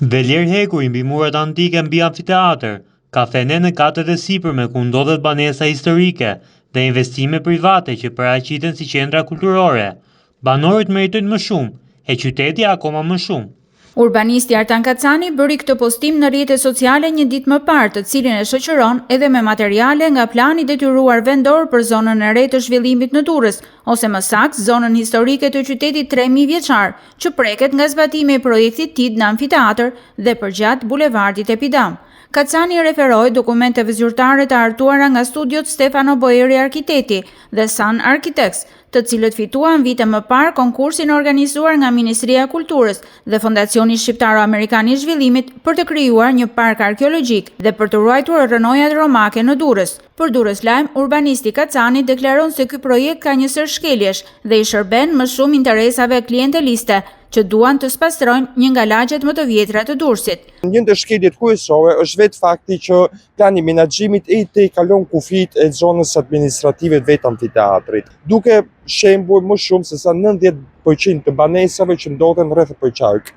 Velier hekur mbi muret antike mbi amfiteatër, kafene në katët e sipërme ku ndodhet banesa historike dhe investime private që paraqiten si qendra kulturore. Banorët meritojnë më shumë, e qyteti akoma më shumë. Urbanisti Artan Kacani bëri këtë postim në rrjetet sociale një ditë më parë, të cilin e shoqëron edhe me materiale nga plani detyruar vendor për zonën e re të zhvillimit në Durrës, ose më saktë zonën historike të qytetit 3000 vjeçar, që preket nga zbatimi i projektit TID në amfiteatër dhe përgjat bulevardit Epidam. Kacani referoi dokumenteve zyrtare të artuara nga studiot Stefano Boeri Arkitekti dhe Sun Architects, të cilët fituan vite më parë konkursin organizuar nga Ministria e Kulturës dhe Fondacioni Shqiptaro-Amerikan i Zhvillimit për të krijuar një park arkeologjik dhe për të ruajtur rrënojat romake në Durrës. Për Durrës Lajm, urbanisti Kacani deklaron se ky projekt ka një sër shkeljesh dhe i shërben më shumë interesave klienteliste, që duan të spastrojnë një nga lagjet më të vjetra të Durrësit. Një ndër shkeljet kryesore është vetë fakti që plani menaxhimit e i kalon kufijtë e zonës administrative të vetë amfiteatrit, duke shembull më shumë se sa 90% të banesave që ndodhen rreth përqark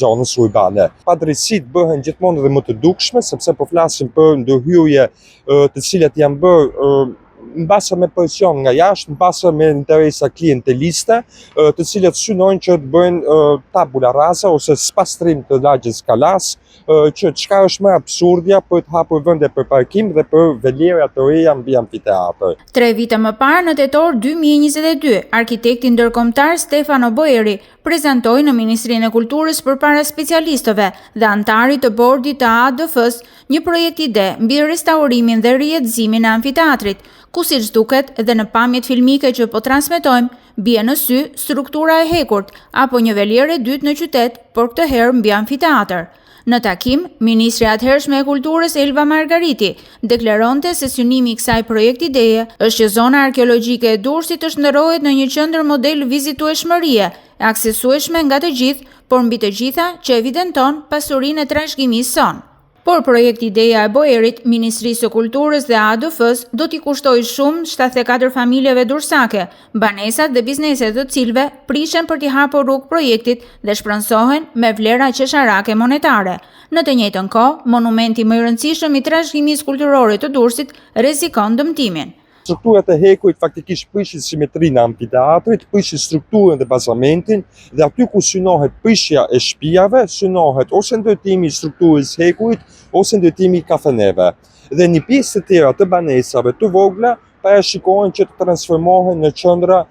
zonës urbane. Padrejësitë bëhen gjithmonë edhe më të dukshme, sepse po flasim për ndërhyrje të cilat janë bërë mbase me presion nga jashtë, mbase me interesa klienteliste, të cilët synojnë që të bëjnë tabula rasa ose spastrim të lagjes kalas, që çka është më absurdja për të hapur vende për parkim dhe për veliera të reja mbi amfiteatër. 3 vite më parë, në tetor 2022, arkitekti ndërkombëtar Stefano Boeri prezantoi në Ministrinë e Kulturës përpara specialistëve dhe antarit të bordit të ADF-s një projekt ide mbi restaurimin dhe rijetëzimin e amfiteatrit, ku siç duket dhe në pamjet filmike që po transmetojmë, bie në sy struktura e hekurt apo një velier e dytë në qytet, por këtë herë mbi amfiteatër. Në takim, Ministri atëhershme e Kulturës Elva Margariti deklaronte se synimi i kësaj projektideje është që zona arkeologjike e Durrësit të shndërrohet në një qendër model vizitueshmërie, e aksesueshme nga të gjithë, por mbi të gjitha që evidenton pasurinë e trashëgimisë son. Por projektideja e Boerit, Ministrisë së Kulturës dhe ADF-s do t'i kushtoj shumë 74 familjeve durrësake, banesat dhe bizneset të cilëve prishen për t'i hapur rrugë projektit dhe shpronsohen me vlera qesharake monetare. Në të njëjtën kohë, monumenti më i rëndësishëm i trashëgimisë kulturore të Durrësit rrezikon dëmtimin. Strukturat e hekurit faktikisht prishin simetrinë e amfiteatrit, prishin strukturën dhe bazamentin, dhe aty ku synohet prishja e shtëpiave, synohet ose ndërtimi i strukturës hekurit ose ndërtimi i kafeneve. Dhe një pjesë të tjera të banesave të vogla parashikohen që të transformohen në qendra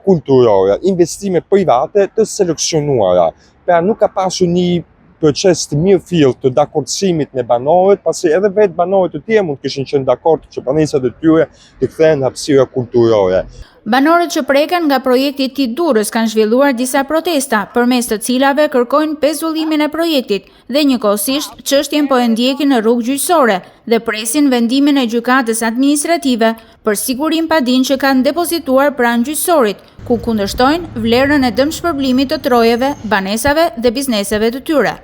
kulturore, investime private të seleksionuara. Pra nuk ka pasur një proces të mirë fill të dakordësimit me banorët, pasi edhe vetë banorët të tjerë mund kishin qenë dakord që banesat e tyre të kthehen në hapësira kulturore. Banorët që preken nga projekti TID Durrës kanë zhvilluar disa protesta, përmes të cilave kërkojnë pezullimin e projektit dhe njëkohësisht çështjen po e ndjekin në rrugë gjyqësore dhe presin vendimin e gjykatës administrative për sigurim padin që kanë depozituar pranë gjyqësorit, ku kundërshtojnë vlerën e dëmshpërblimit të trojeve, banesave dhe bizneseve të tyre.